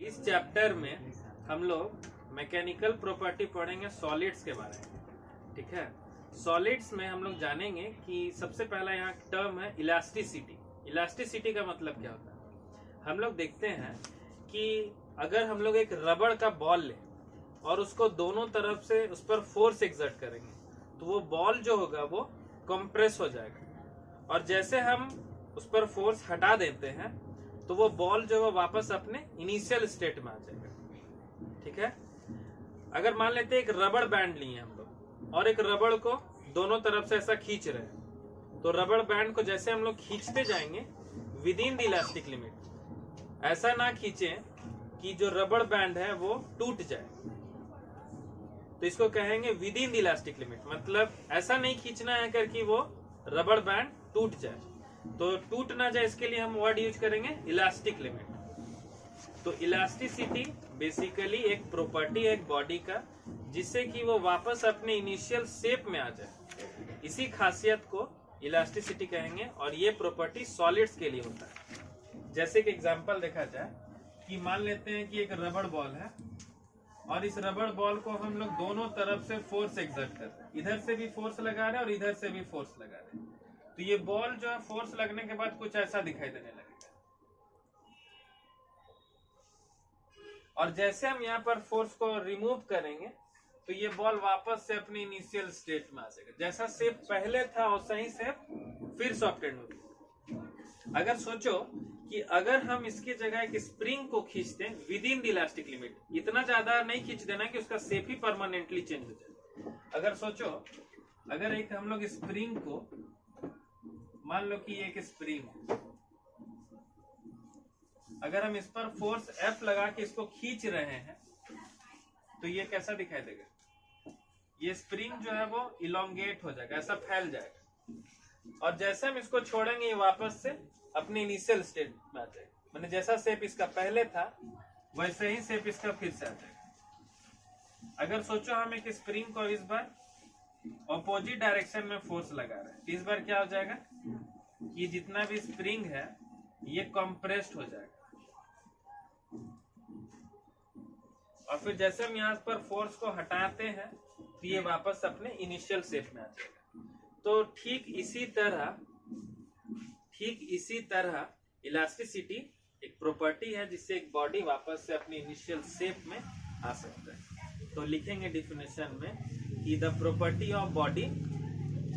इस चैप्टर में हम लोग मैकेनिकल प्रॉपर्टी पढ़ेंगे सॉलिड्स के बारे में। ठीक है, सॉलिड्स में हम लोग जानेंगे कि सबसे पहला यहाँ टर्म है इलास्टिसिटी। इलास्टिसिटी का मतलब क्या होता है? हम लोग देखते हैं कि अगर हम लोग एक रबड़ का बॉल लें और उसको दोनों तरफ से उस पर फोर्स एक्सर्ट करेंगे तो वो बॉल जो होगा वो कंप्रेस हो जाएगा, और जैसे हम उस पर फोर्स हटा देते हैं तो वो बॉल जो है वापस अपने इनिशियल स्टेट में आ जाएगा। ठीक है, अगर मान लेते हैं एक रबड़ बैंड लिए हम लोग और एक रबड़ को दोनों तरफ से ऐसा खींच रहे हैं, तो रबड़ बैंड को जैसे हम लोग खींचते जाएंगे with in the elastic limit, ऐसा ना खींचे कि जो रबड़ बैंड है वो टूट जाए, तो इसको कहेंगे with in the elastic limit. मतलब ऐसा नहीं खींचना है करके वो रबड़ बैंड टूट जाए, तो टूट ना जाए इसके लिए हम वर्ड यूज करेंगे इलास्टिक लिमिट। तो इलास्टिसिटी बेसिकली एक प्रॉपर्टी है एक बॉडी का, जिससे कि वो वापस अपने इनिशियल शेप में आ जाए। इसी खासियत को इलास्टिसिटी कहेंगे, और ये प्रॉपर्टी सॉलिड्स के लिए होता है। जैसे कि एग्जांपल देखा जाए कि मान लेते हैं कि एक रबड़ बॉल है और इस रबड़ बॉल को हम लोग दोनों तरफ से फोर्स एक्सर्ट कर रहे हैं, इधर से भी फोर्स लगा रहे हैं और इधर से भी फोर्स लगा रहे हैं। तो ये बॉल जो है फोर्स लगने के बाद कुछ ऐसा दिखाई देने लगेगा, और जैसे हम यहाँ पर फोर्स को रिमूव करेंगे तो ये बॉल वापस से अपने इनिशियल स्टेट में आ जाएगा। जैसा शेप पहले था वैसा ही शेप फिर सॉफ्टेड होगा। अगर सोचो कि अगर हम इसकी जगह एक स्प्रिंग को खींचते हैं with in the elastic limit, इतना ज्यादा नहीं खींच देना कि उसका शेप ही परमानेंटली चेंज हो जाए। अगर सोचो अगर एक हम लोग स्प्रिंग को, मान लो कि एक स्प्रिंग, अगर हम इस पर फोर्स F लगा के इसको खींच रहे हैं तो ये कैसा दिखाई देगा? ये स्प्रिंग जो है वो इलोंगेट हो जाएगा, ऐसा फैल जाएगा, और जैसे हम इसको छोड़ेंगे ये वापस से अपने इनिशियल स्टेट में आ जाएगा। मैंने जैसा शेप इसका पहले था वैसे ही शेप इसका फिर से आ जाएगा। अगर सोचो हम एक स्प्रिंग को इस बार ऑपोजिट डायरेक्शन में फोर्स लगा रहे हैं, इस बार क्या हो जाएगा कि जितना भी स्प्रिंग है ये कंप्रेस्ड हो जाएगा, और फिर जैसे हम यहाँ पर फोर्स को हटाते हैं तो ये वापस अपने इनिशियल शेप में आ जाएगा। तो ठीक इसी तरह इलास्टिसिटी एक प्रॉपर्टी है जिससे एक बॉडी वापस से अपनी इनिशियल शेप में आ सकता है। तो लिखेंगे डिफिनेशन में कि the property of body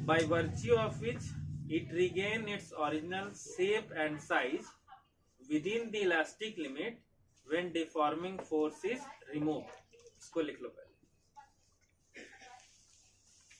by virtue of which it regain its original shape and size within the elastic limit when deforming force is removed। इसको लिख लो पहले।